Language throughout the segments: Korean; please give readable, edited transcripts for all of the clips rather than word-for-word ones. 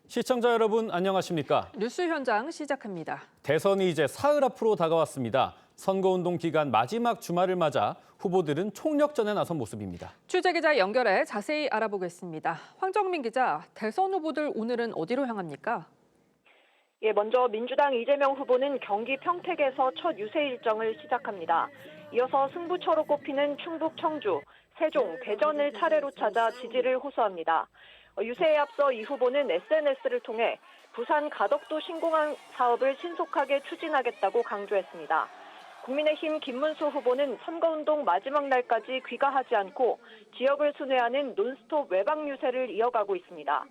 시청자 여러분 안녕하십니까? 뉴스 현장 시작합니다. 대선이 이제 사흘 앞으로 다가왔습니다. 선거운동 기간 마지막 주말을 맞아 후보들은 총력전에 나선 모습입니다. 취재기자 연결해 자세히 알아보겠습니다. 황정민 기자, 대선 후보들 오늘은 어디로 향합니까? 먼저 민주당 이재명 후보는 경기 평택에서 첫 유세 일정을 시작합니다. 이어서 승부처로 꼽히는 충북 청주, 세종, 대전을 차례로 찾아 지지를 호소합니다. 유세에 앞서 이 후보는 SNS를 통해 부산 가덕도 신공항 사업을 신속하게 추진하겠다고 강조했습니다. 국민의힘 김문수 후보는 선거운동 마지막 날까지 귀가하지 않고 지역을 순회하는 논스톱 외박 유세를 이어가고 있습니다.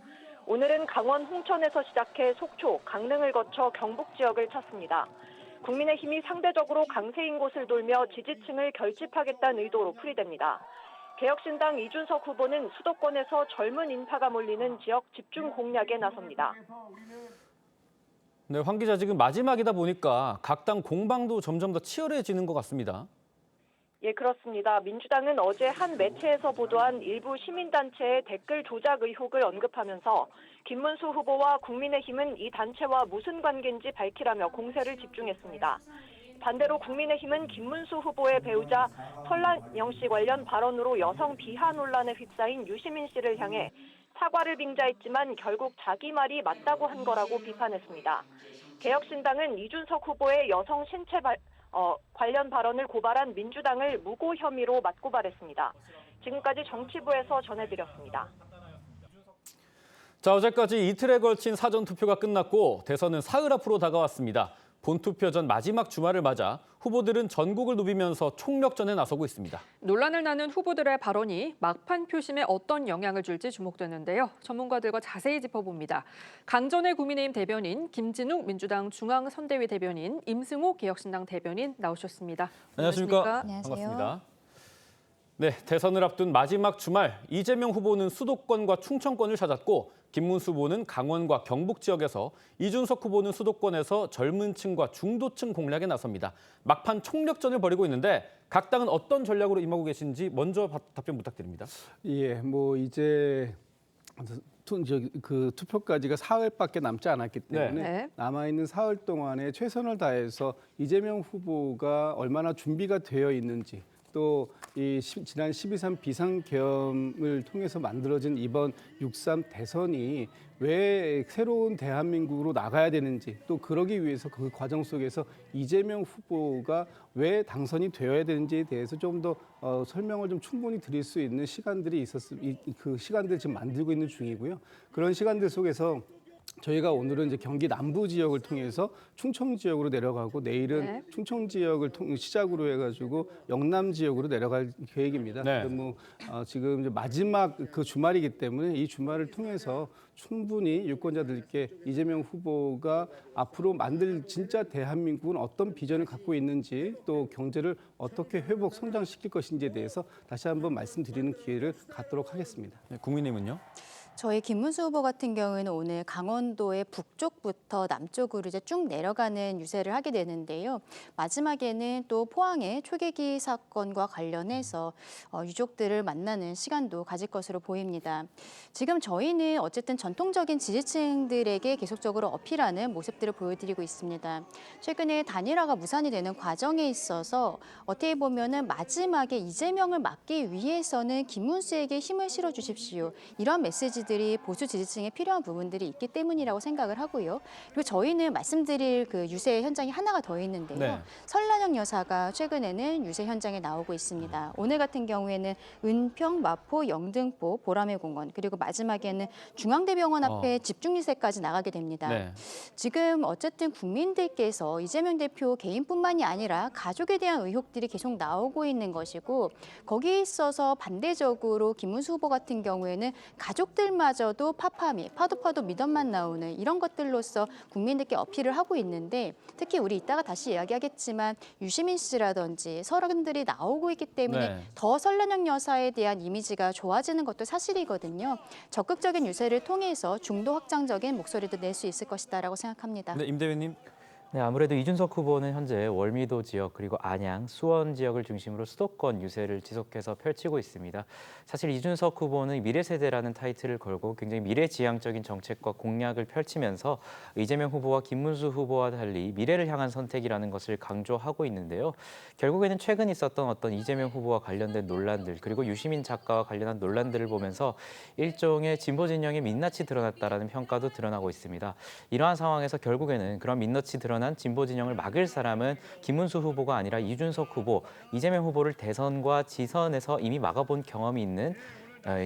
오늘은 강원 홍천에서 시작해 속초, 강릉을 거쳐 경북 지역을 찾습니다. 국민의힘이 상대적으로 강세인 곳을 돌며 지지층을 결집하겠다는 의도로 풀이됩니다. 개혁신당 이준석 후보는 수도권에서 젊은 인파가 몰리는 지역 집중 공략에 나섭니다. 네, 황 기자, 지금 마지막이다 보니까 각 당 공방도 점점 더 치열해지는 것 같습니다. 그렇습니다. 민주당은 어제 한 매체에서 보도한 일부 시민단체의 댓글 조작 의혹을 언급하면서 김문수 후보와 국민의힘은 이 단체와 무슨 관계인지 밝히라며 공세를 집중했습니다. 반대로 국민의힘은 김문수 후보의 배우자 설란영 씨 관련 발언으로 여성 비하 논란에 휩싸인 유시민 씨를 향해 사과를 빙자했지만 결국 자기 말이 맞다고 한 거라고 비판했습니다. 개혁신당은 이준석 후보의 여성 신체 관련 발언을 고발한 민주당을 무고 혐의로 맞고발했습니다. 지금까지 정치부에서 전해드렸습니다. 자, 어제까지 이틀에 걸친 사전투표가 끝났고 대선은 사흘 앞으로 다가왔습니다. 본투표 전 마지막 주말을 맞아 후보들은 전국을 누비면서 총력전에 나서고 있습니다. 논란을 나눈 후보들의 발언이 막판 표심에 어떤 영향을 줄지 주목되는데요. 전문가들과 자세히 짚어봅니다. 강전의 국민의힘 대변인, 김진욱 민주당 중앙선대위 대변인, 임승호 개혁신당 대변인 나오셨습니다. 안녕하십니까? 안녕하세요. 반갑습니다. 네, 대선을 앞둔 마지막 주말, 이재명 후보는 수도권과 충청권을 찾았고 김문수 후보는 강원과 경북 지역에서, 이준석 후보는 수도권에서 젊은 층과 중도층 공략에 나섭니다. 막판 총력전을 벌이고 있는데 각 당은 어떤 전략으로 임하고 계신지 먼저 답변 부탁드립니다. 이제 투표까지가 사흘밖에 남지 않았기 때문에 네. 남아있는 사흘 동안에 최선을 다해서 이재명 후보가 얼마나 준비가 되어 있는지, 또 이 지난 12.3 비상계엄을 통해서 만들어진 이번 6.3 대선이 왜 새로운 대한민국으로 나가야 되는지, 또 그러기 위해서 그 과정 속에서 이재명 후보가 왜 당선이 되어야 되는지에 대해서 좀 더 설명을 좀 충분히 드릴 수 있는 시간들이 그 시간들을 지금 만들고 있는 중이고요. 그런 시간들 속에서 저희가 오늘은 이제 경기 남부 지역을 통해서 충청 지역으로 내려가고 내일은 네. 충청 지역을 시작으로 해가지고 영남 지역으로 내려갈 계획입니다. 네. 지금 이제 마지막 그 주말이기 때문에 이 주말을 통해서 충분히 유권자들께 이재명 후보가 앞으로 만들 진짜 대한민국은 어떤 비전을 갖고 있는지, 또 경제를 어떻게 회복 성장시킬 것인지에 대해서 다시 한번 말씀드리는 기회를 갖도록 하겠습니다. 네, 국민의힘은요? 저희 김문수 후보 같은 경우에는 오늘 강원도의 북쪽부터 남쪽으로 이제 쭉 내려가는 유세를 하게 되는데요. 마지막에는 또 포항의 초계기 사건과 관련해서 유족들을 만나는 시간도 가질 것으로 보입니다. 지금 저희는 어쨌든 전통적인 지지층들에게 계속적으로 어필하는 모습들을 보여드리고 있습니다. 최근에 단일화가 무산이 되는 과정에 있어서 어떻게 보면은 마지막에 이재명을 막기 위해서는 김문수에게 힘을 실어 주십시오. 이런 메시지들이 보수 지지층에 필요한 부분들이 있기 때문이라고 생각을 하고요. 그리고 저희는 말씀드릴 그 유세 현장이 하나가 더 있는데요. 네. 설란영 여사가 최근에는 유세 현장에 나오고 있습니다. 오늘 같은 경우에는 은평, 마포, 영등포, 보라매 공원, 그리고 마지막에는 중앙대병원 앞에 집중 유세까지 나가게 됩니다. 네. 지금 어쨌든 국민들께서 이재명 대표 개인뿐만이 아니라 가족에 대한 의혹들이 계속 나오고 있는 것이고, 거기에 있어서 반대적으로 김문수 후보 같은 경우에는 가족들마저도 파파미, 파도 미덕만 나오는 이런 것들로서 국민들께 어필을 하고 있는데, 특히 우리 이따가 다시 이야기하겠지만 유시민 씨라든지 서른들이 나오고 있기 때문에 네. 더 설란영 여사에 대한 이미지가 좋아지는 것도 사실이거든요. 적극적인 유세를 통해서 중도 확장적인 목소리도 낼 수 있을 것이다라고 생각합니다. 네, 임 대변인. 네, 아무래도 이준석 후보는 현재 월미도 지역 그리고 안양, 수원 지역을 중심으로 수도권 유세를 지속해서 펼치고 있습니다. 사실 이준석 후보는 미래세대라는 타이틀을 걸고 굉장히 미래지향적인 정책과 공약을 펼치면서 이재명 후보와 김문수 후보와 달리 미래를 향한 선택이라는 것을 강조하고 있는데요. 결국에는 최근 있었던 어떤 이재명 후보와 관련된 논란들 그리고 유시민 작가와 관련한 논란들을 보면서 일종의 진보 진영의 민낯이 드러났다라는 평가도 드러나고 있습니다. 이러한 상황에서 결국에는 그런 민낯이 드러난 진보 진영을 막을 사람은 김문수 후보가 아니라 이준석 후보, 이재명 후보를 대선과 지선에서 이미 막아본 경험이 있는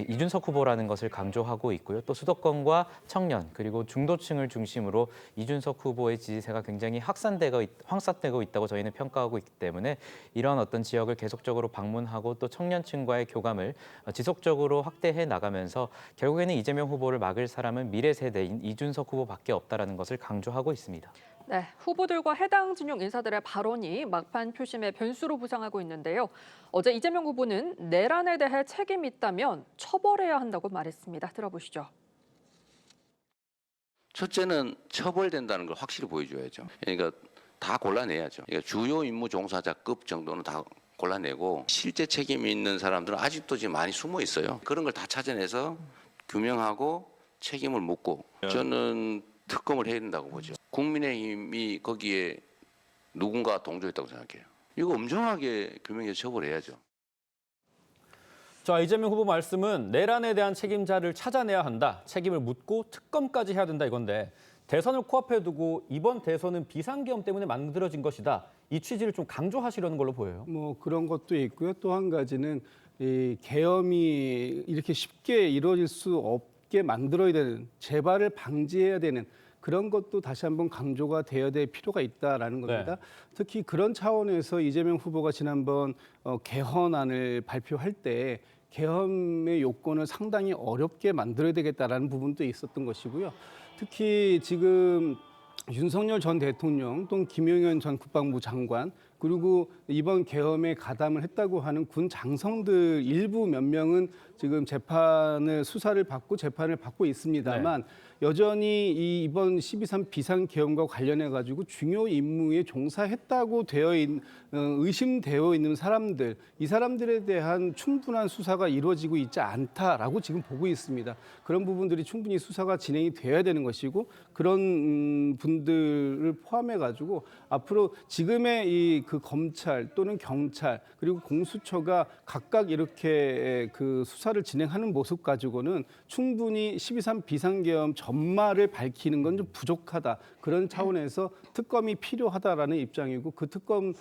이준석 후보라는 것을 강조하고 있고요. 또 수도권과 청년 그리고 중도층을 중심으로 이준석 후보의 지지세가 굉장히 확산되고 있다고 저희는 평가하고 있기 때문에 이런 어떤 지역을 계속적으로 방문하고 또 청년층과의 교감을 지속적으로 확대해 나가면서 결국에는 이재명 후보를 막을 사람은 미래 세대인 이준석 후보밖에 없다라는 것을 강조하고 있습니다. 네, 후보들과 해당 진영 인사들의 발언이 막판 표심의 변수로 부상하고 있는데요. 어제 이재명 후보는 내란에 대해 책임이 있다면 처벌해야 한다고 말했습니다. 들어보시죠. 첫째는 처벌된다는 걸 확실히 보여줘야죠. 그러니까 다 골라내야죠. 그러니까 주요 임무 종사자급 정도는 다 골라내고 실제 책임이 있는 사람들은 아직도 지금 많이 숨어 있어요. 그런 걸 다 찾아내서 규명하고 책임을 묻고 저는 특검을 해야 된다고 보죠. 국민의힘이 거기에 누군가 동조했다고 생각해요. 이거 엄정하게 규명해서 처벌해야죠. 자, 이재명 후보 말씀은 내란에 대한 책임자를 찾아내야 한다. 책임을 묻고 특검까지 해야 된다 이건데 대선을 코앞에 두고 이번 대선은 비상계엄 때문에 만들어진 것이다. 이 취지를 좀 강조하시려는 걸로 보여요. 뭐 그런 것도 있고요. 또 한 가지는 이 계엄이 이렇게 쉽게 이루어질 수 없게 만들어야 되는, 재발을 방지해야 되는 그런 것도 다시 한번 강조가 되어야 될 필요가 있다라는 겁니다. 네. 특히 그런 차원에서 이재명 후보가 지난번 개헌안을 발표할 때 계엄의 요건을 상당히 어렵게 만들어야 되겠다라는 부분도 있었던 것이고요. 특히 지금 윤석열 전 대통령 또 김용현 전 국방부 장관 그리고 이번 계엄에 가담을 했다고 하는 군 장성들 일부 몇 명은 지금 수사를 받고 재판을 받고 있습니다만 여전히 이번 12.3 비상계엄과 관련해 가지고 중요 임무에 종사했다고 의심되어 있는 사람들, 이 사람들에 대한 충분한 수사가 이루어지고 있지 않다라고 지금 보고 있습니다. 그런 부분들이 충분히 수사가 진행이 돼야 되는 것이고 그런 분들을 포함해 가지고 앞으로 지금의 그 검찰 또는 경찰 그리고 공수처가 각각 이렇게 그 수사를 진행하는 모습 가지고는 충분히 12.3 비상계엄 전말을 밝히는 건 좀 부족하다. 그런 차원에서 특검이 필요하다라는 입장이고 그 특검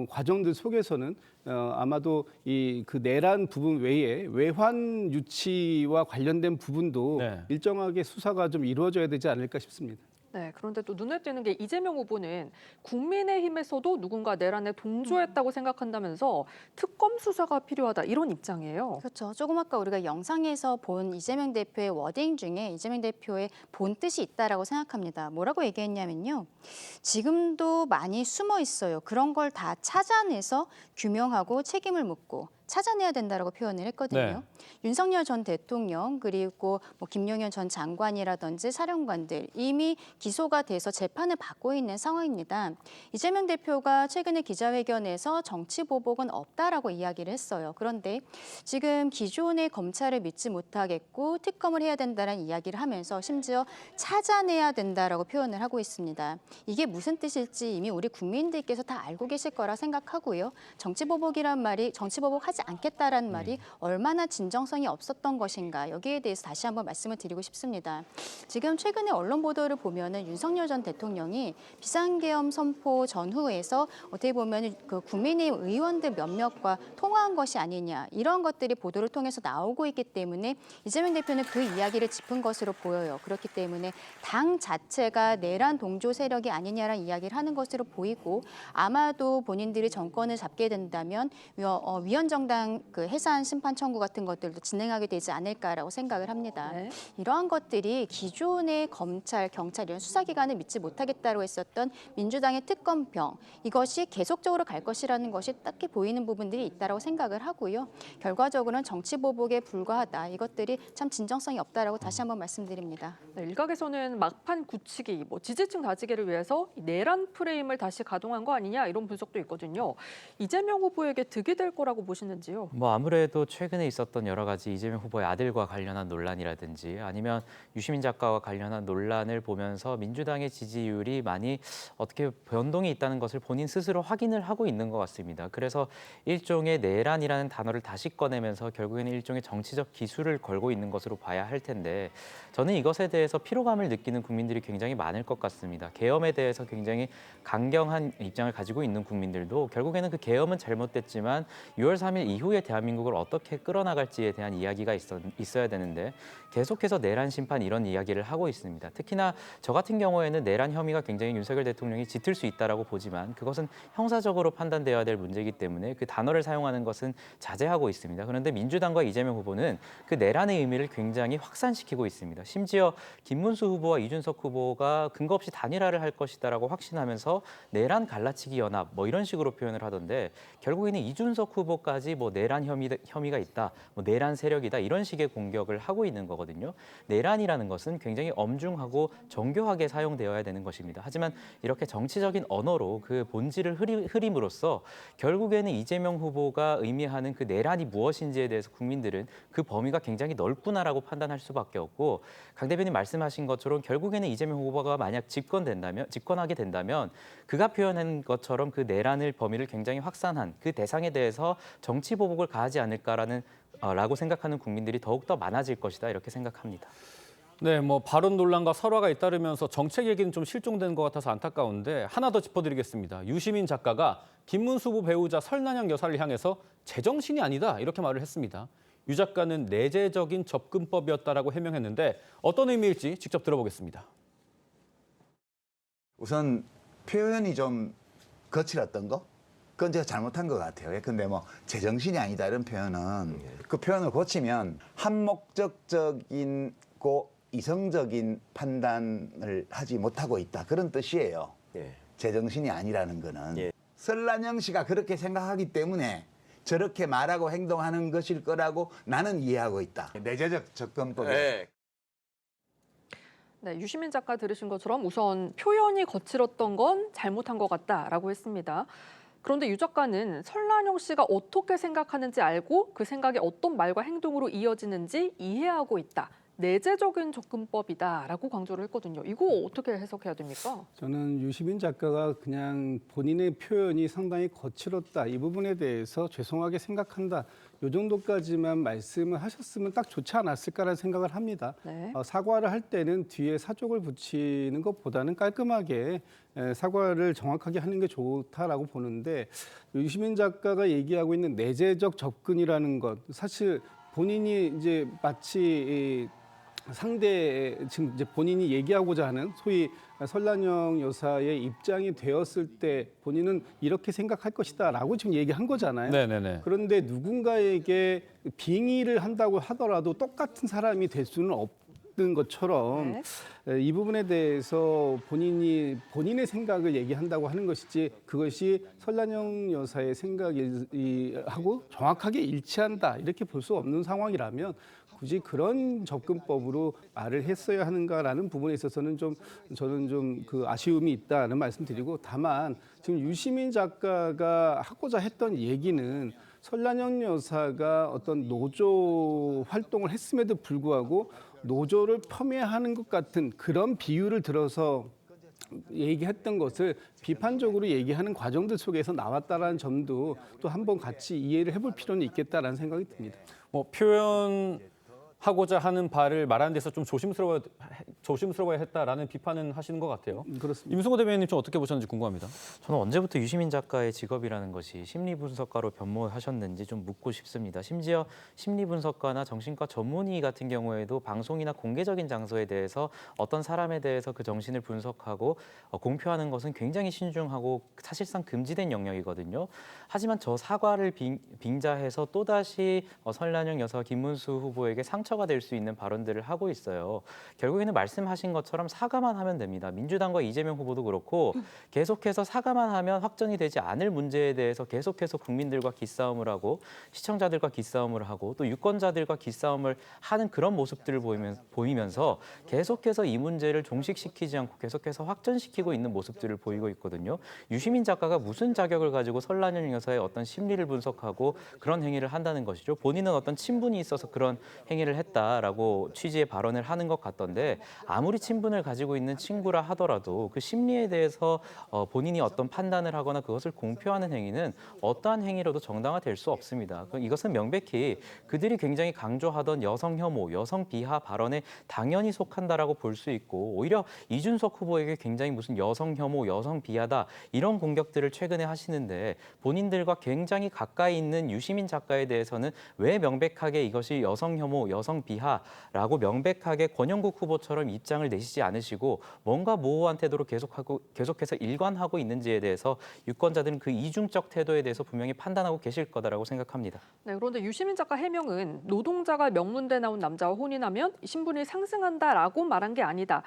과정들 속에서는 아마도 그 내란 부분 외에 외환 유치와 관련된 부분도 일정하게 수사가 좀 이루어져야 되지 않을까 싶습니다. 네, 그런데 또 눈에 띄는 게 이재명 후보는 국민의힘에서도 누군가 내란에 동조했다고 생각한다면서 특검 수사가 필요하다 이런 입장이에요. 그렇죠. 조금 아까 우리가 영상에서 본 이재명 대표의 워딩 중에 이재명 대표의 본 뜻이 있다라고 생각합니다. 뭐라고 얘기했냐면요. 지금도 많이 숨어 있어요. 그런 걸 다 찾아내서 규명하고 책임을 묻고 찾아내야 된다라고 표현을 했거든요. 윤석열 전 대통령 그리고 김용현 전 장관이라든지 사령관들 이미 기소가 돼서 재판을 받고 있는 상황입니다. 이재명 대표가 최근에 기자회견에서 정치 보복은 없다라고 이야기를 했어요. 그런데 지금 기존의 검찰을 믿지 못하겠고 특검을 해야 된다는 이야기를 하면서 심지어 찾아내야 된다라고 표현을 하고 있습니다. 이게 무슨 뜻일지 이미 우리 국민들께서 다 알고 계실 거라 생각하고요. 정치 보복하지 않겠다라는 말이 얼마나 진정성이 없었던 것인가 여기에 대해서 다시 한번 말씀을 드리고 싶습니다. 지금 최근에 언론 보도를 보면은 윤석열 전 대통령이 비상계엄 선포 전후에서 어떻게 보면 그 국민의힘 의원들 몇몇과 통화한 것이 아니냐 이런 것들이 보도를 통해서 나오고 있기 때문에 이재명 대표는 그 이야기를 짚은 것으로 보여요. 그렇기 때문에 당 자체가 내란 동조 세력이 아니냐라는 이야기를 하는 것으로 보이고 아마도 본인들이 정권을 잡게 된다면 위헌정 정당 그 해산 심판 청구 같은 것들도 진행하게 되지 않을까라고 생각을 합니다. 네. 이러한 것들이 기존의 검찰, 경찰 이런 수사기관을 믿지 못하겠다고 했었던 민주당의 특검병 이것이 계속적으로 갈 것이라는 것이 딱히 보이는 부분들이 있다고 생각을 하고요. 결과적으로는 정치 보복에 불과하다. 이것들이 참 진정성이 없다라고 다시 한번 말씀드립니다. 네, 일각에서는 막판 굳히기, 지지층 다지기를 위해서 이 내란 프레임을 다시 가동한 거 아니냐 이런 분석도 있거든요. 이재명 후보에게 득이 될 거라고 보시는지요? 아무래도 최근에 있었던 여러 가지 이재명 후보의 아들과 관련한 논란이라든지 아니면 유시민 작가와 관련한 논란을 보면서 민주당의 지지율이 많이 어떻게 변동이 있다는 것을 본인 스스로 확인을 하고 있는 것 같습니다. 그래서 일종의 내란이라는 단어를 다시 꺼내면서 결국에는 일종의 정치적 기술을 걸고 있는 것으로 봐야 할 텐데 저는 이것에 대해서 피로감을 느끼는 국민들이 굉장히 많을 것 같습니다. 계엄에 대해서 굉장히 강경한 입장을 가지고 있는 국민들도 결국에는 그 계엄은 잘못됐지만 6월 3일 이후에 대한민국을 어떻게 끌어나갈지에 대한 이야기가 있어야 되는데 계속해서 내란 심판 이런 이야기를 하고 있습니다. 특히나 저 같은 경우에는 내란 혐의가 굉장히 윤석열 대통령이 짙을 수 있다라고 보지만 그것은 형사적으로 판단되어야 될 문제이기 때문에 그 단어를 사용하는 것은 자제하고 있습니다. 그런데 민주당과 이재명 후보는 그 내란의 의미를 굉장히 확산시키고 있습니다. 심지어 김문수 후보와 이준석 후보가 근거 없이 단일화를 할 것이다라고 확신하면서 내란 갈라치기 연합 이런 식으로 표현을 하던데 결국에는 이준석 후보까지 내란 혐의가 있다, 내란 세력이다 이런 식의 공격을 하고 있는 거거든요. 내란이라는 것은 굉장히 엄중하고 정교하게 사용되어야 되는 것입니다. 하지만 이렇게 정치적인 언어로 그 본질을 흐림으로써 결국에는 이재명 후보가 의미하는 그 내란이 무엇인지에 대해서 국민들은 그 범위가 굉장히 넓구나라고 판단할 수밖에 없고 강 대표님 말씀하신 것처럼 결국에는 이재명 후보가 만약 집권하게 된다면 그가 표현한 것처럼 그 내란을 범위를 굉장히 확산한 그 대상에 대해서 정치 보복을 가하지 않을까라고 생각하는 국민들이 더욱더 많아질 것이다 이렇게 생각합니다. 네, 발언 논란과 설화가 잇따르면서 정책 얘기는 좀 실종된 것 같아서 안타까운데 하나 더 짚어드리겠습니다. 유시민 작가가 김문수 후보 배우자 설난영 여사를 향해서 제정신이 아니다 이렇게 말을 했습니다. 유 작가는 내재적인 접근법이었다라고 해명했는데 어떤 의미일지 직접 들어보겠습니다. 우선 표현이 좀 거칠었던 거? 그건 제가 잘못한 것 같아요. 근데 제정신이 아니다 이런 표현은 그 표현을 고치면 한목적적이고 이성적인 판단을 하지 못하고 있다 그런 뜻이에요. 제정신이 아니라는 거는. 설난영 씨가 그렇게 생각하기 때문에 저렇게 말하고 행동하는 것일 거라고 나는 이해하고 있다. 내재적 접근법이. 네, 유시민 작가 들으신 것처럼 우선 표현이 거칠었던 건 잘못한 것 같다라고 했습니다. 그런데 유 작가는 설난영 씨가 어떻게 생각하는지 알고 그 생각이 어떤 말과 행동으로 이어지는지 이해하고 있다. 내재적인 접근법이다라고 강조를 했거든요. 이거 어떻게 해석해야 됩니까? 저는 유시민 작가가 그냥 본인의 표현이 상당히 거칠었다. 이 부분에 대해서 죄송하게 생각한다. 이 정도까지만 말씀을 하셨으면 딱 좋지 않았을까라는 생각을 합니다. 네. 사과를 할 때는 뒤에 사족을 붙이는 것보다는 깔끔하게 사과를 정확하게 하는 게 좋다라고 보는데 유시민 작가가 얘기하고 있는 내재적 접근이라는 것 사실 본인이 이제 마치 지금 이제 본인이 얘기하고자 하는 소위 설난영 여사의 입장이 되었을 때 본인은 이렇게 생각할 것이다라고 지금 얘기한 거잖아요. 네네네. 그런데 누군가에게 빙의를 한다고 하더라도 똑같은 사람이 될 수는 없는 것처럼 이 부분에 대해서 본인의 생각을 얘기한다고 하는 것이지 그것이 설난영 여사의 생각하고 정확하게 일치한다 이렇게 볼 수 없는 상황이라면 굳이 그런 접근법으로 말을 했어야 하는가라는 부분에 있어서는 저는 좀 그 아쉬움이 있다는 말씀드리고 다만 지금 유시민 작가가 하고자 했던 얘기는 설난영 여사가 어떤 노조 활동을 했음에도 불구하고 노조를 폄훼하는 것 같은 그런 비유를 들어서 얘기했던 것을 비판적으로 얘기하는 과정들 속에서 나왔다라는 점도 또 한번 같이 이해를 해볼 필요는 있겠다라는 생각이 듭니다. 표현하고자 하는 바를 말하는 데서 좀 조심스러워야 조심스러워야 했다라는 비판은 하시는 것 같아요. 그렇습니다. 임승호 대변인님 좀 어떻게 보셨는지 궁금합니다. 저는 언제부터 유시민 작가의 직업이라는 것이 심리 분석가로 변모하셨는지 좀 묻고 싶습니다. 심지어 심리 분석가나 정신과 전문의 같은 경우에도 방송이나 공개적인 장소에 대해서 어떤 사람에 대해서 그 정신을 분석하고 공표하는 것은 굉장히 신중하고 사실상 금지된 영역이거든요. 하지만 저 사과를 빙자해서 또다시 설난영 여사 김문수 후보에게 상처가 될 수 있는 발언들을 하고 있어요. 결국에는 말씀하신 것처럼 사과만 하면 됩니다. 민주당과 이재명 후보도 그렇고 계속해서 사과만 하면 확정이 되지 않을 문제에 대해서 계속해서 국민들과 기싸움을 하고 시청자들과 기싸움을 하고 또 유권자들과 기싸움을 하는 그런 모습들을 보이면서 계속해서 이 문제를 종식시키지 않고 계속해서 확전시키고 있는 모습들을 보이고 있거든요. 유시민 작가가 무슨 자격을 가지고 설난영 여사의 어떤 심리를 분석하고 그런 행위를 한다는 것이죠. 본인은 어떤 친분이 있어서 그런 행위를 했다라고 취지의 발언을 하는 것 같던데 아무리 친분을 가지고 있는 친구라 하더라도 그 심리에 대해서 본인이 어떤 판단을 하거나 그것을 공표하는 행위는 어떠한 행위로도 정당화될 수 없습니다. 이것은 명백히 그들이 굉장히 강조하던 여성 혐오, 여성 비하 발언에 당연히 속한다라고 볼 수 있고 오히려 이준석 후보에게 굉장히 무슨 여성 혐오, 여성 비하다 이런 공격들을 최근에 하시는데 본인들과 굉장히 가까이 있는 유시민 작가에 대해서는 왜 명백하게 이것이 여성 혐오, 여성 비하라고 명백하게 권영국 후보처럼 입장을 내시지 않으시고 뭔가 모호한 태도로 계속해서 일관하고 있는지에 대해서 유권자들은 그 이중적 태도에 대해서 분명히 판단하고 계실 거다라고 생각합니다. 네, 그런데 유시민 작가 해명은 노동자가 명문대 나온 남자와 혼인하면 신분이 상승한다라고 말한 게 아니다.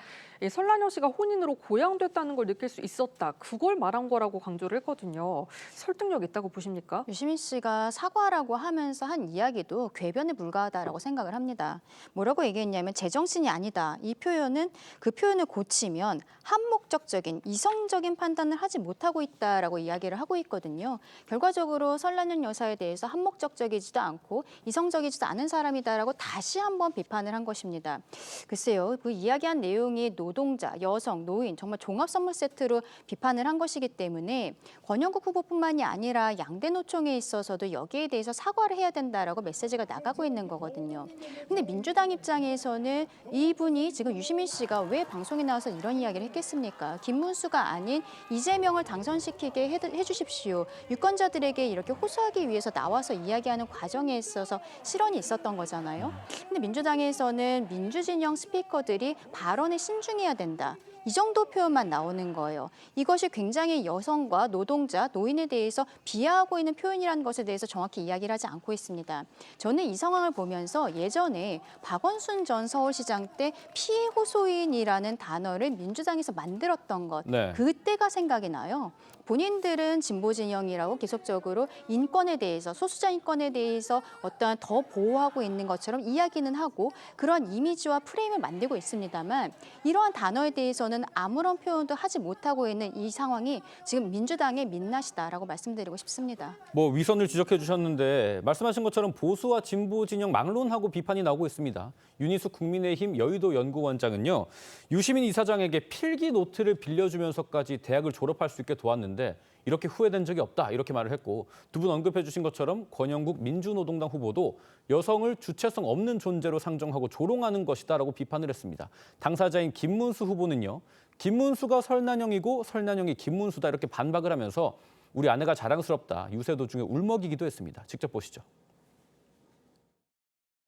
설난영 씨가 혼인으로 고양됐다는 걸 느낄 수 있었다. 그걸 말한 거라고 강조를 했거든요. 설득력 있다고 보십니까? 유시민 씨가 사과라고 하면서 한 이야기도 궤변에 불과하다라고 생각을 합니다. 뭐라고 얘기했냐면 제정신이 아니다. 이 표현은 그 표현을 고치면 한목적적인 이성적인 판단을 하지 못하고 있다라고 이야기를 하고 있거든요. 결과적으로 설난영 여사에 대해서 한목적이지도 않고 이성적이지도 않은 사람이다라고 다시 한번 비판을 한 것입니다. 글쎄요, 그 이야기한 내용이 노동자, 여성, 노인 정말 종합 선물 세트로 비판을 한 것이기 때문에 권영국 후보뿐만이 아니라 양대 노총에 있어서도 여기에 대해서 사과를 해야 된다라고 메시지가 나가고 있는 거거든요. 근데 민주당 입장에서는 이분이 지금 유시민 씨가 왜 방송에 나와서 이런 이야기를 했겠습니까? 김문수가 아닌 이재명을 당선시키게 해주십시오. 유권자들에게 이렇게 호소하기 위해서 나와서 이야기하는 과정에 있어서 실언이 있었던 거잖아요. 근데 민주당에서는 민주진영 스피커들이 발언에 신중해야 된다. 이 정도 표현만 나오는 거예요. 이것이 굉장히 여성과 노동자, 노인에 대해서 비하하고 있는 표현이라는 것에 대해서 정확히 이야기를 하지 않고 있습니다. 저는 이 상황을 보면서 예전에 박원순 전 서울시장 때 피해 호소인이라는 단어를 민주당에서 만들었던 것, 네. 그때가 생각이 나요. 본인들은 진보 진영이라고 계속적으로 인권에 대해서 소수자 인권에 대해서 어떠한 더 보호하고 있는 것처럼 이야기는 하고 그런 이미지와 프레임을 만들고 있습니다만 이러한 단어에 대해서는 아무런 표현도 하지 못하고 있는 이 상황이 지금 민주당의 민낯이다라고 말씀드리고 싶습니다. 뭐 위선을 지적해 주셨는데 말씀하신 것처럼 보수와 진보 진영 막론하고 비판이 나오고 있습니다. 윤희숙 국민의힘 여의도 연구원장은요. 유시민 이사장에게 필기 노트를 빌려주면서까지 대학을 졸업할 수 있게 도왔는데 이렇게 후회된 적이 없다 이렇게 말을 했고 두 분 언급해 주신 것처럼 권영국 민주노동당 후보도 여성을 주체성 없는 존재로 상정하고 조롱하는 것이다라고 비판을 했습니다. 당사자인 김문수 후보는요. 김문수가 설난영이고 설난영이 김문수다 이렇게 반박을 하면서 우리 아내가 자랑스럽다 유세 도중에 울먹이기도 했습니다. 직접 보시죠.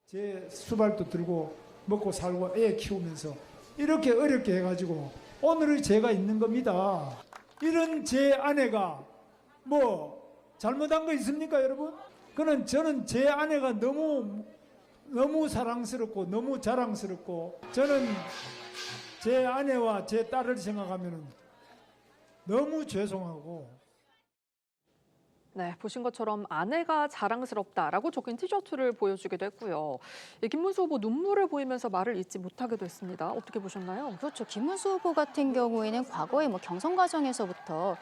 제 수발도 들고 먹고 살고 애 키우면서 이렇게 어렵게 해가지고 오늘의 제가 있는 겁니다. 이런 제 아내가 뭐 잘못한 거 있습니까, 여러분? 그는 저는 제 아내가 너무 사랑스럽고 너무 자랑스럽고 저는 제 아내와 제 딸을 생각하면 너무 죄송하고. 네, 보신 것처럼 아내가 자랑스럽다라고 적힌 티셔츠를 보여주기도 했고요. 김문수 후보 눈물을 보이면서 말을 잇지 못하기도 했습니다. 어떻게 보셨나요? 그렇죠. 김문수 후보 같은 경우에는 과거에 뭐 경선 과정에서부터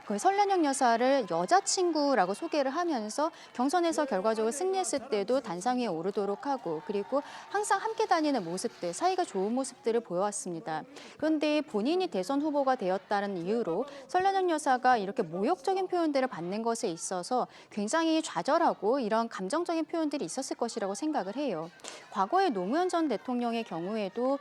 그 설난영 여사를 여자친구라고 소개를 하면서 경선에서 결과적으로 승리했을 때도 단상 위에 오르도록 하고 그리고 항상 함께 다니는 모습들, 사이가 좋은 모습들을 보여왔습니다. 그런데 본인이 대선 후보가 되었다는 이유로 설난영 여사가 이렇게 모욕적인 표현들을 받는 것에 있어서 굉장히 좌절하고 이런 감정적인 표현들이 있었을 것이라고 생각을 해요. 과거에 노무현 전 대통령의 경우에도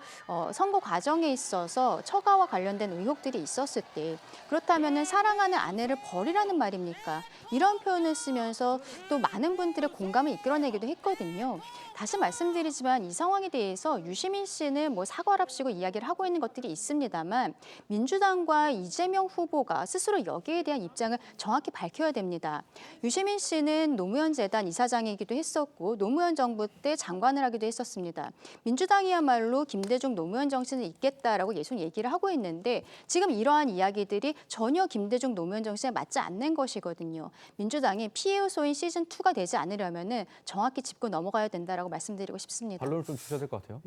선거 과정에 있어서 처가와 관련된 의혹들이 있었을 때 그렇다면은 사랑하는 아내를 버리라는 말입니까? 이런 표현을 쓰면서 또 많은 분들의 공감을 이끌어내기도 했거든요. 다시 말씀드리지만 이 상황에 대해서 유시민 씨는 뭐 사과랍시고 이야기를 하고 있는 것들이 있습니다만 민주당과 이재명 후보가 스스로 여기에 대한 입장을 정확히 밝혀야 됩니다. 유시민 씨는 노무현 재단 이사장이기도 했었고 노무현 정부 때 장관을 하기도 했었습니다. 민주당이야말로 김대중 노무현 정신을 잇겠다라고 계속 얘기를 하고 있는데 지금 이러한 이야기들이 전혀 김대중 노무현 정신에 맞지 않는 것이거든요. 민주당이 피해 요소인 시즌2가 되지 않으려면은 정확히 짚고 넘어가야 된다라고 말씀드리고 싶습니다. 반론을 좀 주셔야 될 것 같아요.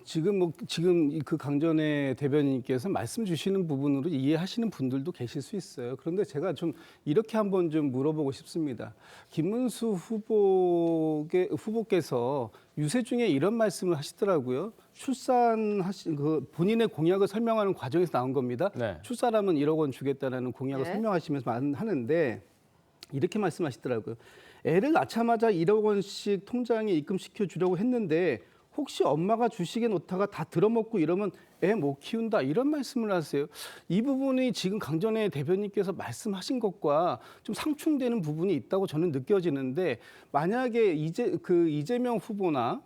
지금 그 강전의 대변인께서 말씀 주시는 부분으로 이해하시는 분들도 계실 수 있어요. 그런데 제가 좀 이렇게 한번 좀 물어보고 싶습니다. 김문수 후보께서 유세 중에 이런 말씀을 하시더라고요. 본인의 공약을 설명하는 과정에서 나온 겁니다. 네. 출산하면 1억 원 주겠다라는 공약을 네. 설명하시면서 하는데 이렇게 말씀하시더라고요. 애를 낳자마자 1억 원씩 통장에 입금시켜 주려고 했는데 혹시 엄마가 주식에 놓다가 다 들어먹고 이러면 애 못 키운다 이런 말씀을 하세요. 이 부분이 지금 강전의 대변인께서 말씀하신 것과 좀 상충되는 부분이 있다고 저는 느껴지는데 만약에 이재명 후보나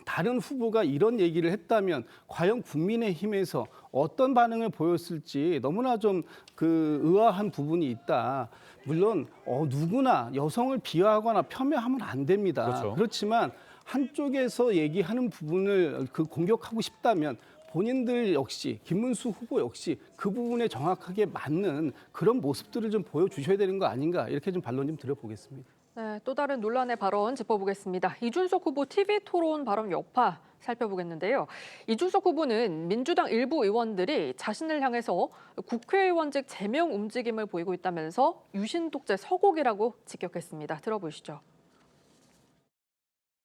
다른 후보가 이런 얘기를 했다면 과연 국민의힘에서 어떤 반응을 보였을지 너무나 좀 의아한 부분이 있다. 물론 누구나 여성을 비하하거나 폄훼하면 안 됩니다. 그렇죠. 그렇지만 한쪽에서 얘기하는 부분을 공격하고 싶다면 본인들 역시 김문수 후보 역시 그 부분에 정확하게 맞는 그런 모습들을 좀 보여주셔야 되는 거 아닌가 이렇게 좀 반론 좀 드려보겠습니다. 네, 또 다른 논란의 발언 짚어보겠습니다. 이준석 후보 TV 토론 발언 여파 살펴보겠는데요. 이준석 후보는 민주당 일부 의원들이 자신을 향해서 국회의원직 제명 움직임을 보이고 있다면서 유신 독재 서곡이라고 직격했습니다. 들어보시죠.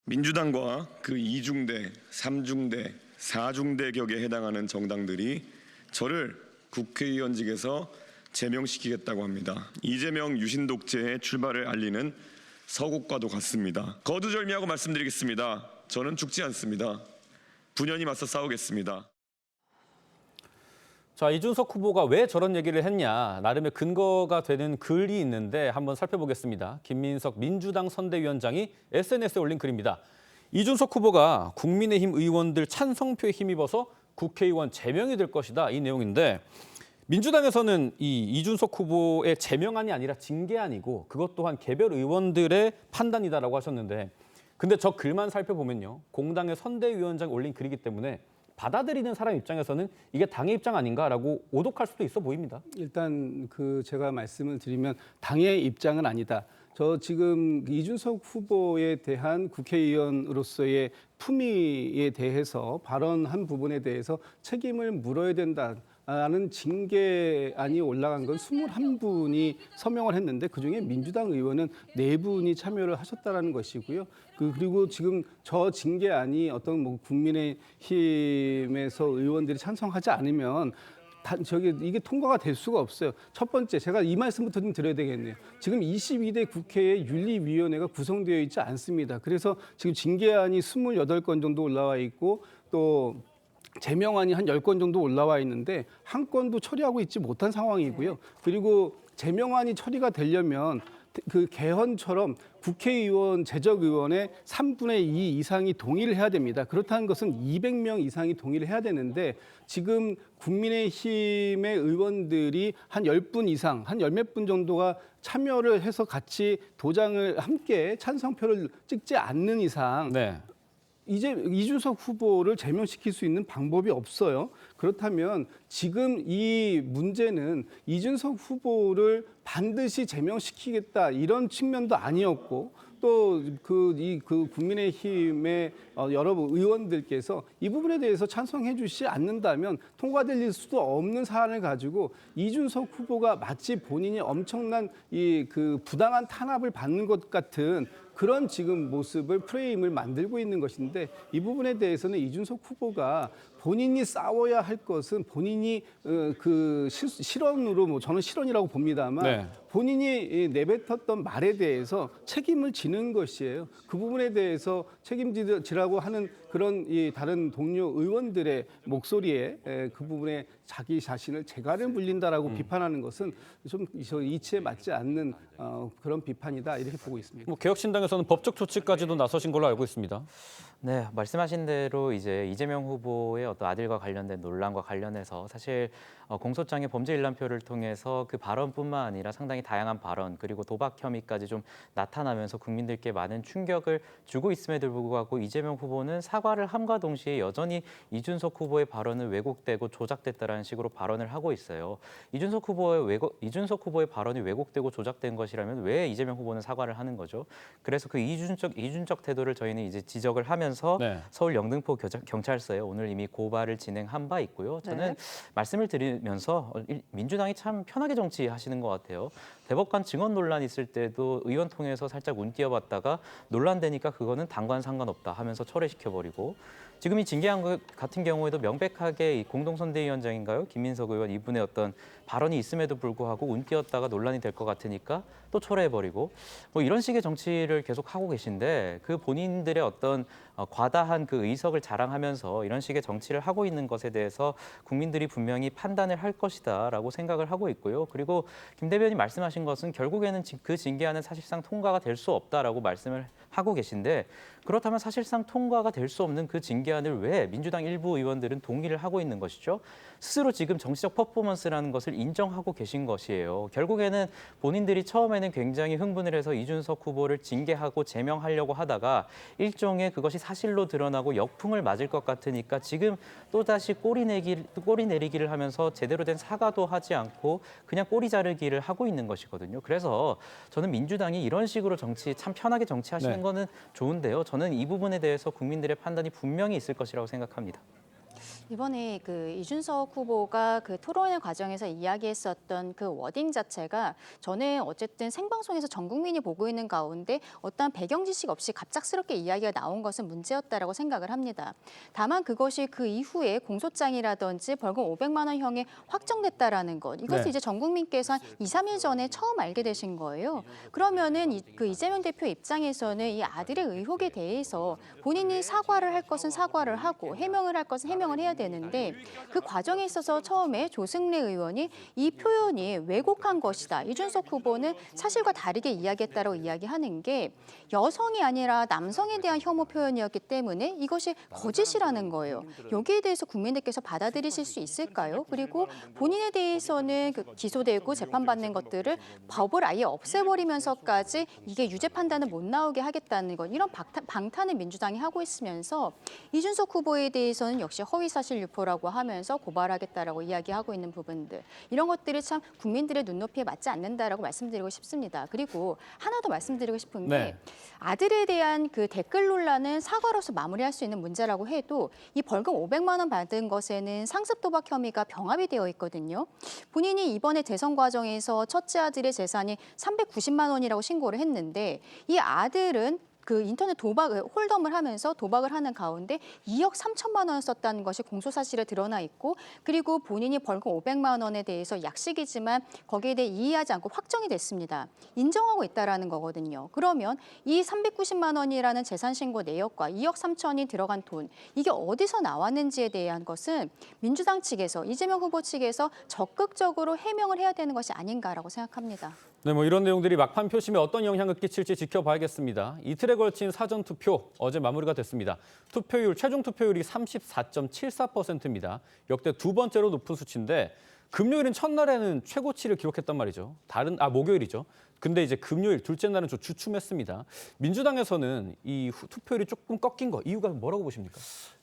민주당과 그 2중대, 3중대, 4중대 격에 해당하는 정당들이 저를 국회의원직에서 제명시키겠다고 합니다. 이재명 유신 독재의 출발을 알리는 서곡과도 같습니다. 거두절미하고 말씀드리겠습니다. 저는 죽지 않습니다. 분연히 맞서 싸우겠습니다. 자, 이준석 후보가 왜 저런 얘기를 했냐, 나름의 근거가 되는 글이 있는데 한번 살펴보겠습니다. 김민석 민주당 선대위원장이 SNS에 올린 글입니다. 이준석 후보가 국민의힘 의원들 찬성표에 힘입어서 국회의원 제명이 될 것이다, 이 내용인데 민주당에서는 이 이준석 후보의 제명안이 아니라 징계안이고 그것 또한 개별 의원들의 판단이다라고 하셨는데 근데 저 글만 살펴보면요. 공당의 선대위원장이 올린 글이기 때문에 받아들이는 사람 입장에서는 이게 당의 입장 아닌가라고 오독할 수도 있어 보입니다. 일단 제가 말씀을 드리면 당의 입장은 아니다. 저 지금 이준석 후보에 대한 국회의원으로서의 품위에 대해서 발언한 부분에 대해서 책임을 물어야 된다라는 징계안이 올라간 건 21분이 서명을 했는데 그중에 민주당 의원은 4분이 참여를 하셨다는 것이고요. 그리고 지금 저 징계안이 어떤 국민의힘에서 의원들이 찬성하지 않으면 이게 통과가 될 수가 없어요. 첫 번째, 제가 이 말씀부터 좀 드려야 되겠네요. 지금 22대 국회에 윤리위원회가 구성되어 있지 않습니다. 그래서 지금 징계안이 28건 정도 올라와 있고 또 제명안이 한 10건 정도 올라와 있는데 한 건도 처리하고 있지 못한 상황이고요. 그리고 제명안이 처리가 되려면 그 개헌처럼 국회의원, 재적의원의 3분의 2 이상이 동의를 해야 됩니다. 그렇다는 것은 200명 이상이 동의를 해야 되는데 지금 국민의힘의 의원들이 한 10분 이상, 한 10몇 분 정도가 참여를 해서 같이 도장을 함께 찬성표를 찍지 않는 이상 네. 이제 이준석 후보를 제명시킬 수 있는 방법이 없어요. 그렇다면 지금 이 문제는 이준석 후보를 반드시 제명시키겠다 이런 측면도 아니었고 또 국민의힘의 여러 의원들께서 이 부분에 대해서 찬성해 주시지 않는다면 통과될 수도 없는 사안을 가지고 이준석 후보가 마치 본인이 엄청난 부당한 탄압을 받는 것 같은 그런 지금 모습을 프레임을 만들고 있는 것인데 이 부분에 대해서는 이준석 후보가 본인이 싸워야 할 것은 본인이 그 실언으로 뭐 저는 실언이라고 봅니다만 네. 본인이 내뱉었던 말에 대해서 책임을 지는 것이에요. 그 부분에 대해서 책임지라고 하는 그런 이 다른 동료 의원들의 목소리에 그 부분에 자기 자신을 재갈을 물린다라고 비판하는 것은 좀 이치에 맞지 않는 그런 비판이다 이렇게 보고 있습니다. 뭐 개혁신당에서는 법적 조치까지도 나서신 걸로 알고 있습니다. 네, 말씀하신 대로 이제 이재명 후보의 어떤 아들과 관련된 논란과 관련해서 사실 공소장의 범죄 일람표를 통해서 그 발언뿐만 아니라 상당히 다양한 발언 그리고 도박 혐의까지 좀 나타나면서 국민들께 많은 충격을 주고 있음에도 불구하고 이재명 후보는 사과를 함과 동시에 여전히 이준석 후보의 발언은 왜곡되고 조작됐다라는 식으로 발언을 하고 있어요. 이준석 후보의 발언이 왜곡되고 조작된 것이라면 왜 이재명 후보는 사과를 하는 거죠? 그래서 그 이준적 태도를 저희는 이제 지적을 하면서 네. 서울 영등포 경찰서에 오늘 이미 고발을 진행한 바 있고요. 저는 말씀을 드리면서 민주당이 참 편하게 정치하시는 것 같아요. 대법관 증언 논란 있을 때도 의원 통해서 살짝 운 띄어봤다가 논란되니까 그거는 당과는 상관없다 하면서 철회시켜버리고 지금 이 징계한 것 같은 경우에도 명백하게 이 공동선대위원장인가요? 김민석 의원 이분의 어떤 발언이 있음에도 불구하고 운 띄었다가 논란이 될 것 같으니까 또 철회해버리고 뭐 이런 식의 정치를 계속 하고 계신데 그 본인들의 어떤 과다한 그 의석을 자랑하면서 이런 식의 정치를 하고 있는 것에 대해서 국민들이 분명히 판단을 할 것이다라고 생각을 하고 있고요. 그리고 김 대변인 말씀하신 것은 결국에는 그 징계안은 사실상 통과가 될 수 없다라고 말씀을 하고 계신데 그렇다면 사실상 통과가 될 수 없는 그 징계안을 왜 민주당 일부 의원들은 동의를 하고 있는 것이죠? 스스로 지금 정치적 퍼포먼스라는 것을 인정하고 계신 것이에요. 결국에는 본인들이 처음에는 굉장히 흥분을 해서 이준석 후보를 징계하고 제명하려고 하다가 일종의 그것이 사실로 드러나고 역풍을 맞을 것 같으니까 지금 또다시 꼬리 내리기를 하면서 제대로 된 사과도 하지 않고 그냥 꼬리 자르기를 하고 있는 것이거든요. 그래서 저는 민주당이 이런 식으로 정치 참 편하게 정치하시는 네. 거는 좋은데요. 저는 이 부분에 대해서 국민들의 판단이 분명히 있을 것이라고 생각합니다. 이번에 그 이준석 후보가 그 토론회 과정에서 이야기했었던 그 워딩 자체가 저는 어쨌든 생방송에서 전 국민이 보고 있는 가운데 어떠한 배경 지식 없이 갑작스럽게 이야기가 나온 것은 문제였다라고 생각을 합니다. 다만 그것이 그 이후에 공소장이라든지 벌금 500만 원형이 확정됐다라는 것. 이것을 네. 이제 전 국민께서 한 2, 3일 전에 처음 알게 되신 거예요. 그러면은 그 이재명 대표 입장에서는 이 아들의 의혹에 대해서 본인이 사과를 할 것은 사과를 하고 해명을 할 것은 해명을 해야 되는데 그 과정에 있어서 처음에 조승래 의원이 이 표현이 왜곡한 것이다. 이준석 후보는 사실과 다르게 이야기했다고 이야기하는 게 여성이 아니라 남성에 대한 혐오 표현이었기 때문에 이것이 거짓이라는 거예요. 여기에 대해서 국민들께서 받아들이실 수 있을까요? 그리고 본인에 대해서는 그 기소되고 재판받는 것들을 법을 아예 없애버리면서까지 이게 유죄 판단을 못 나오게 하겠다는 것 이런 방탄을 민주당이 하고 있으면서 이준석 후보에 대해서는 역시 허위사실 유포라고 하면서 고발하겠다라고 이야기하고 있는 부분들 이런 것들이 참 국민들의 눈높이에 맞지 않는다라고 말씀드리고 싶습니다. 그리고 하나 더 말씀드리고 싶은 게 네. 아들에 대한 그 댓글 논란은 사과로서 마무리할 수 있는 문제라고 해도 이 벌금 500만 원 받은 것에는 상습 도박 혐의가 병합이 되어 있거든요. 본인이 이번에 대선 과정에서 첫째 아들의 재산이 390만 원이라고 신고를 했는데 이 아들은 그 인터넷 도박을 홀덤을 하면서 도박을 하는 가운데 2억 3천만 원을 썼다는 것이 공소사실에 드러나 있고 그리고 본인이 벌금 500만 원에 대해서 약식이지만 거기에 대해 이의하지 않고 확정이 됐습니다. 인정하고 있다라는 거거든요. 그러면 이 390만 원이라는 재산 신고 내역과 2억 3천이 들어간 돈 이게 어디서 나왔는지에 대한 것은 민주당 측에서 이재명 후보 측에서 적극적으로 해명을 해야 되는 것이 아닌가라고 생각합니다. 네, 뭐 이런 내용들이 막판 표심에 어떤 영향을 끼칠지 지켜봐야겠습니다. 이틀에 걸친 사전 투표 어제 마무리가 됐습니다. 최종 투표율이 34.74%입니다. 역대 두 번째로 높은 수치인데 금요일은 첫날에는 최고치를 기록했단 말이죠. 목요일이죠. 근데 이제 금요일 둘째 날은 좀 주춤했습니다. 민주당에서는 이 투표율이 조금 꺾인 거 이유가 뭐라고 보십니까?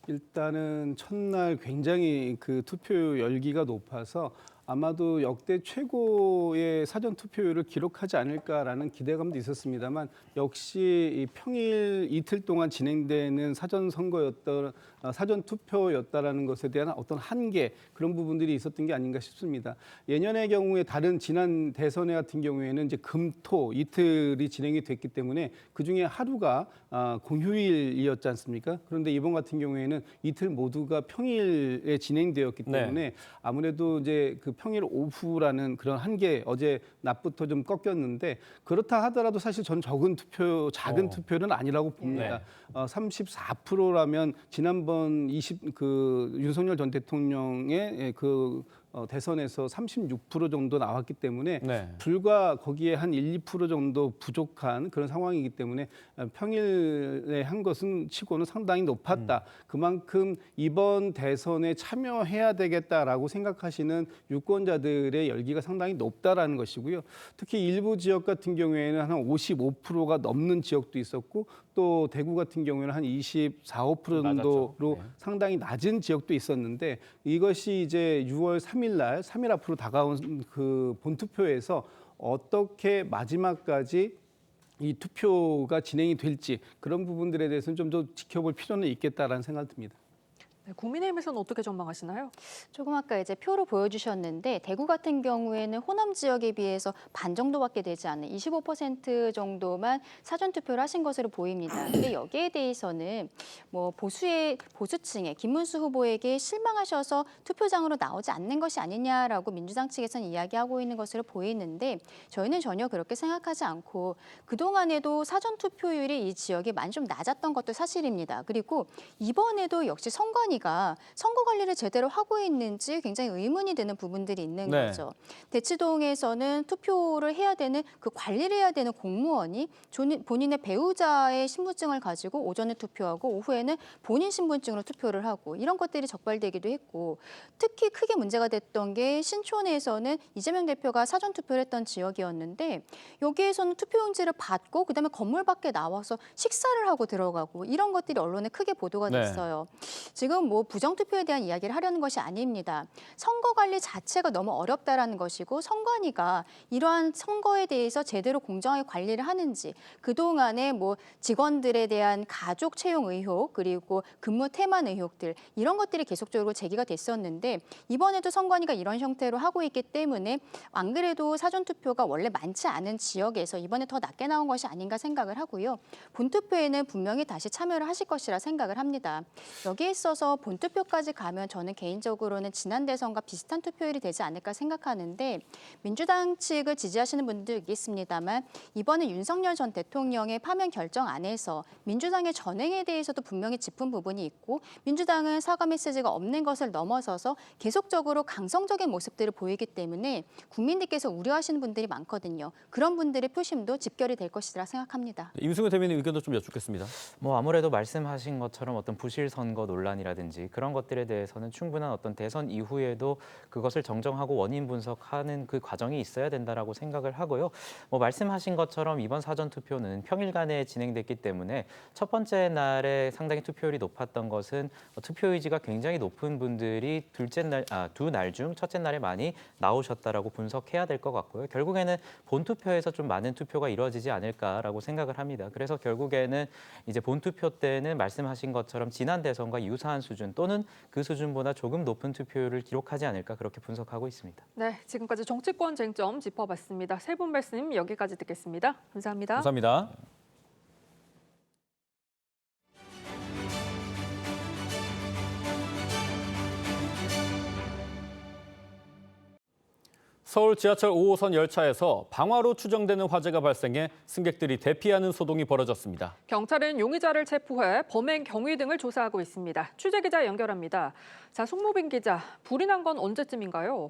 일단은 첫날 굉장히 그 투표 열기가 높아서 아마도 역대 최고의 사전 투표율을 기록하지 않을까라는 기대감도 있었습니다만 역시 이 평일 이틀 동안 진행되는 사전 투표였다라는 것에 대한 어떤 한계 그런 부분들이 있었던 게 아닌가 싶습니다. 싶습니다. 예년의 경우에 다른 지난 대선회 같은 경우에는 이제 금, 토 이틀이 진행이 됐기 때문에 그중에 하루가 공휴일이었지 않습니까? 그런데 이번 같은 경우에는 이틀 모두가 평일에 진행되었기 때문에 아무래도 이제 그 평일 오후라는 그런 한계 어제 낮부터 좀 꺾였는데 그렇다 하더라도 사실 전 작은 투표는 아니라고 봅니다. 34%라면 지난번 윤석열 전 대통령의 대선에서 36% 정도 나왔기 때문에 불과 거기에 한 1~2% 정도 부족한 그런 상황이기 때문에 평일에 한 것은 치고는 상당히 높았다. 그만큼 이번 대선에 참여해야 되겠다라고 생각하시는 유권자들의 열기가 상당히 높다라는 것이고요. 특히 일부 지역 같은 경우에는 한 55%가 넘는 지역도 있었고 또 대구 같은 경우에는 한 24~25% 정도로 상당히 낮은 지역도 있었는데 이것이 이제 6월 3일 앞으로 다가온 그 본투표에서 어떻게 마지막까지 이 투표가 진행이 될지 그런 부분들에 대해서는 좀 더 지켜볼 필요는 있겠다라는 생각이 듭니다. 네, 국민의힘에서는 어떻게 전망하시나요? 조금 아까 이제 표로 보여주셨는데 대구 같은 경우에는 호남 지역에 비해서 반 정도밖에 되지 않는 25% 정도만 사전 투표를 하신 것으로 보입니다. 근데 여기에 대해서는 뭐 보수층의 김문수 후보에게 실망하셔서 투표장으로 나오지 않는 것이 아니냐라고 민주당 측에서는 이야기하고 있는 것으로 보이는데 저희는 전혀 그렇게 생각하지 않고 그동안에도 사전 투표율이 이 지역에 많이 좀 낮았던 것도 사실입니다. 그리고 이번에도 역시 선관위가 선거 관리를 제대로 하고 있는지 굉장히 의문이 드는 부분들이 있는 거죠. 대치동에서는 투표를 해야 되는 그 관리를 해야 되는 공무원이 본인의 배우자의 신분증을 가지고 오전에 투표하고 오후에는 본인 신분증으로 투표를 하고 이런 것들이 적발되기도 했고 특히 크게 문제가 됐던 게 신촌에서는 이재명 대표가 사전 투표를 했던 지역이었는데 여기에서는 투표용지를 받고 그다음에 건물 밖에 나와서 식사를 하고 들어가고 이런 것들이 언론에 크게 보도가 됐어요. 지금 뭐 부정투표에 대한 이야기를 하려는 것이 아닙니다. 선거 관리 자체가 너무 어렵다라는 것이고 선관위가 이러한 선거에 대해서 제대로 공정하게 관리를 하는지 그동안에 뭐 직원들에 대한 가족 채용 의혹 그리고 근무 태만 의혹들 이런 것들이 계속적으로 제기가 됐었는데 이번에도 선관위가 이런 형태로 하고 있기 때문에 안 그래도 사전투표가 원래 많지 않은 지역에서 이번에 더 낮게 나온 것이 아닌가 생각을 하고요. 본투표에는 분명히 다시 참여를 하실 것이라 생각을 합니다. 여기에 있어서 본투표까지 가면 저는 개인적으로는 지난 대선과 비슷한 투표율이 되지 않을까 생각하는데 민주당 측을 지지하시는 분도 있겠습니다만 이번에 윤석열 전 대통령의 파면 결정 안에서 민주당의 전행에 대해서도 분명히 짚은 부분이 있고 민주당은 사과 메시지가 없는 것을 넘어서서 계속적으로 강성적인 모습들을 보이기 때문에 국민들께서 우려하시는 분들이 많거든요. 그런 분들의 표심도 집결이 될 것이라 생각합니다. 임승우 대변인 의견도 좀 여쭙겠습니다. 뭐 아무래도 말씀하신 것처럼 어떤 부실 선거 논란이라든지 그런 것들에 대해서는 충분한 어떤 대선 이후에도 그것을 정정하고 원인 분석하는 그 과정이 있어야 된다라고 생각을 하고요. 뭐 말씀하신 것처럼 이번 사전 투표는 평일간에 진행됐기 때문에 첫 번째 날에 상당히 투표율이 높았던 것은 투표 의지가 굉장히 높은 분들이 두 날 중 첫째 날에 많이 나오셨다라고 분석해야 될 것 같고요. 결국에는 본투표에서 좀 많은 투표가 이루어지지 않을까라고 생각을 합니다. 그래서 결국에는 이제 본투표 때는 말씀하신 것처럼 지난 대선과 유사한 수준 또는 그 수준보다 조금 높은 투표율을 기록하지 않을까 그렇게 분석하고 있습니다. 네, 지금까지 정치권 쟁점 짚어봤습니다. 세 분 말씀 여기까지 듣겠습니다. 감사합니다. 감사합니다. 서울 지하철 5호선 열차에서 방화로 추정되는 화재가 발생해 승객들이 대피하는 소동이 벌어졌습니다. 경찰은 용의자를 체포해 범행 경위 등을 조사하고 있습니다. 취재기자 연결합니다. 자, 송모빈 기자, 불이 난 건 언제쯤인가요?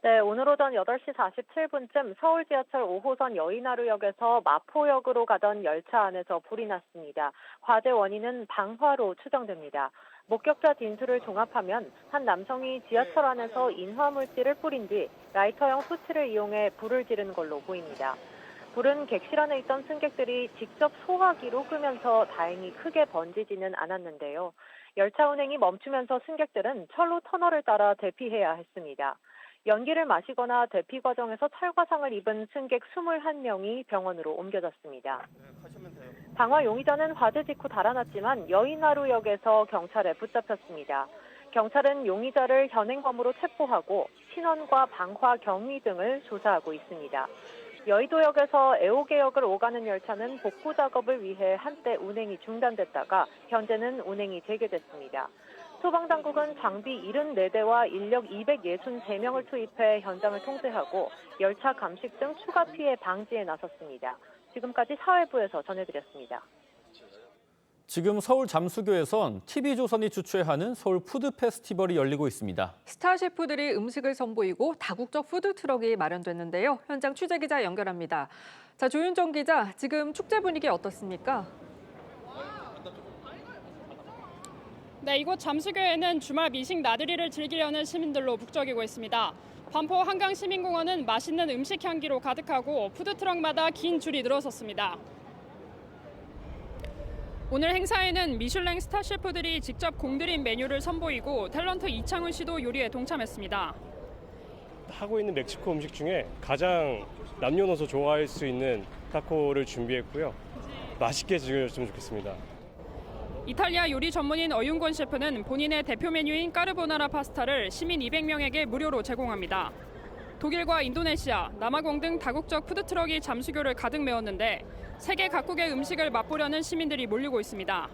네, 오늘 오전 8시 47분쯤 서울 지하철 5호선 여의나루역에서 마포역으로 가던 열차 안에서 불이 났습니다. 화재 원인은 방화로 추정됩니다. 목격자 진술을 종합하면 한 남성이 지하철 안에서 인화물질을 뿌린 뒤 라이터형 토치를 이용해 불을 지른 걸로 보입니다. 불은 객실 안에 있던 승객들이 직접 소화기로 끄면서 다행히 크게 번지지는 않았는데요. 열차 운행이 멈추면서 승객들은 철로 터널을 따라 대피해야 했습니다. 연기를 마시거나 대피 과정에서 찰과상을 입은 승객 21명이 병원으로 옮겨졌습니다. 방화 용의자는 화재 직후 달아났지만 여의나루역에서 경찰에 붙잡혔습니다. 경찰은 용의자를 현행범으로 체포하고 신원과 방화 경위 등을 조사하고 있습니다. 여의도역에서 애호개역을 오가는 열차는 복구 작업을 위해 한때 운행이 중단됐다가 현재는 운행이 재개됐습니다. 소방당국은 장비 74대와 인력 263명을 투입해 현장을 통제하고 열차 감식 등 추가 피해 방지에 나섰습니다. 지금까지 사회부에서 전해드렸습니다. 지금 서울 잠수교에선 TV조선이 주최하는 서울 푸드 페스티벌이 열리고 있습니다. 스타 셰프들이 음식을 선보이고 다국적 푸드 트럭이 마련됐는데요. 현장 취재 기자 연결합니다. 자, 조윤정 기자, 지금 축제 분위기 어떻습니까? 네, 이곳 잠수교에는 주말 미식 나들이를 즐기려는 시민들로 북적이고 있습니다. 반포 한강시민공원은 맛있는 음식 향기로 가득하고 푸드트럭마다 긴 줄이 늘어섰습니다. 오늘 행사에는 미슐랭 스타 셰프들이 직접 공들인 메뉴를 선보이고 탤런트 이창훈 씨도 요리에 동참했습니다. 하고 있는 멕시코 음식 중에 가장 남녀노소 좋아할 수 있는 타코를 준비했고요. 맛있게 즐겨줬으면 좋겠습니다. 이탈리아 요리 전문인 어윤권 셰프는 본인의 대표 메뉴인 까르보나라 파스타를 시민 200명에게 무료로 제공합니다. 독일과 인도네시아, 남아공 등 다국적 푸드트럭이 잠수교를 가득 메웠는데 세계 각국의 음식을 맛보려는 시민들이 몰리고 있습니다.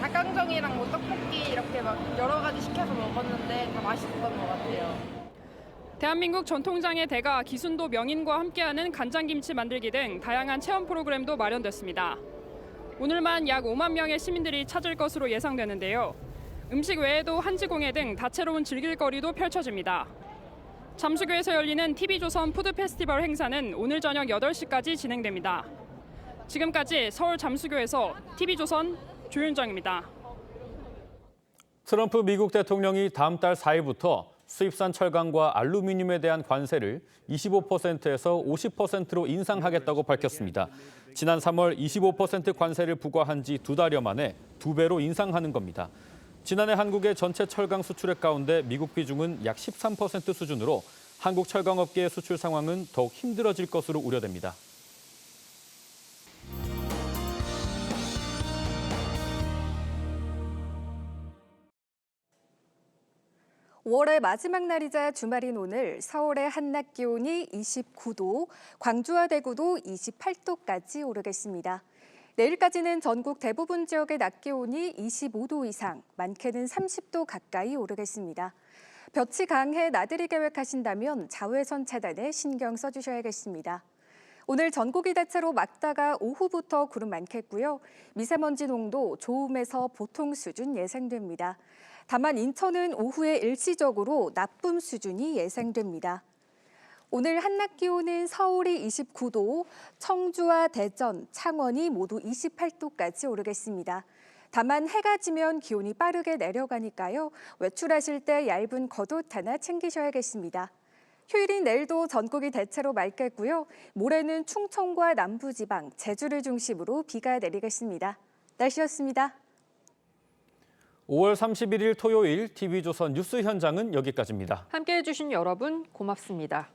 닭강정이랑 뭐 떡볶이 이렇게 막 여러 가지 시켜서 먹었는데 다 맛있었던 것 같아요. 대한민국 전통장의 대가 기순도 명인과 함께하는 간장김치 만들기 등 다양한 체험 프로그램도 마련됐습니다. 오늘만 약 5만 명의 시민들이 찾을 것으로 예상되는데요. 음식 외에도 한지공예 등 다채로운 즐길거리도 펼쳐집니다. 잠수교에서 열리는 TV조선 푸드 페스티벌 행사는 오늘 저녁 8시까지 진행됩니다. 지금까지 서울 잠수교에서 TV조선 조윤정입니다. 트럼프 미국 대통령이 다음 달 4일부터 수입산 철강과 알루미늄에 대한 관세를 25%에서 50%로 인상하겠다고 밝혔습니다. 지난 3월 25% 관세를 부과한 지 2달여 만에 2배로 인상하는 겁니다. 지난해 한국의 전체 철강 수출액 가운데 미국 비중은 약 13% 수준으로 한국 철강업계의 수출 상황은 더욱 힘들어질 것으로 우려됩니다. 5월의 마지막 날이자 주말인 오늘 서울의 한낮 기온이 29도, 광주와 대구도 28도까지 오르겠습니다. 내일까지는 전국 대부분 지역의 낮 기온이 25도 이상, 많게는 30도 가까이 오르겠습니다. 볕이 강해 나들이 계획하신다면 자외선 차단에 신경 써주셔야겠습니다. 오늘 전국이 대체로 맑다가 오후부터 구름 많겠고요. 미세먼지 농도 좋음에서 보통 수준 예상됩니다. 다만 인천은 오후에 일시적으로 나쁨 수준이 예상됩니다. 오늘 한낮 기온은 서울이 29도, 청주와 대전, 창원이 모두 28도까지 오르겠습니다. 다만 해가 지면 기온이 빠르게 내려가니까요. 외출하실 때 얇은 겉옷 하나 챙기셔야겠습니다. 휴일인 내일도 전국이 대체로 맑겠고요. 모레는 충청과 남부지방, 제주를 중심으로 비가 내리겠습니다. 날씨였습니다. 5월 31일 토요일 TV조선 뉴스 현장은 여기까지입니다. 함께해 주신 여러분 고맙습니다.